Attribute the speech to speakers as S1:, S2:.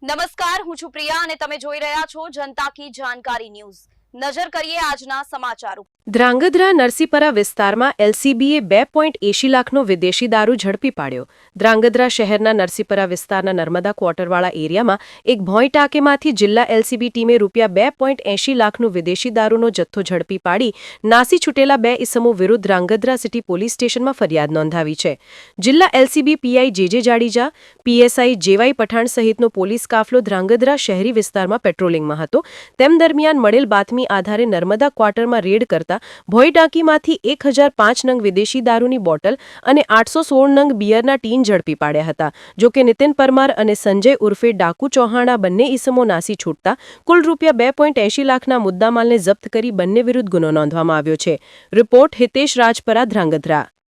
S1: નમસ્કાર, હું છું પ્રિયા અને તમે જોઈ રહ્યા છો જનતા કી જાણકારી ન્યૂઝ। નજર કરીએ આજના સમાચારો।
S2: ધ્રાંગધ્રા નરસીપરા વિસ્તારમાં એલસીબીએ 2.80 લાખનો વિદેશી દારૂ ઝડપી પાડ્યો। ધ્રાંગધ્રા શહેરના નરસીપરા વિસ્તારના નર્મદા ક્વાર્ટરવાળા એરિયામાં એક ભોંય ટાંકેમાંથી જિલ્લા એલસીબી ટીમે ₹2.80 લાખનો વિદેશી દારૂનો જથ્થો ઝડપી પાડી નાસી છૂટેલા 2 ઇસમો વિરુદ્ધ ધ્રાંગધ્રા સિટી પોલીસ સ્ટેશનમાં ફરિયાદ નોંધાવી છે। જિલ્લા LCB PI JJ Jadeja, PSI JY Pathan સહિતનો પોલીસ કાફલો ધ્રાંગધ્રા શહેરી વિસ્તારમાં પેટ્રોલિંગમાં હતો। તેમ દરમિયાન મળેલ બાતમી આધારે નર્મદા ક્વાર્ટરમાં રેડ કરતા ભોંય ટાંકીમાંથી 1005 નંગ વિદેશી દારૂની બોટલ અને 816 નંગ બિયરના ટીન ઝડપી પાડ્યા હતા। જોકે નીતિન પરમાર અને સંજય ઉર્ફે ડાકુ ચૌહાણા બંને ઇસમો નાસી છૂટતા કુલ ₹2.80 લાખના મુદ્દામાલને જપ્ત કરી બંને વિરુદ્ધ ગુનો નોંધવામાં આવ્યો છે। રિપોર્ટ હિતેશ રાજપરા, ધ્રાંગધ્રા।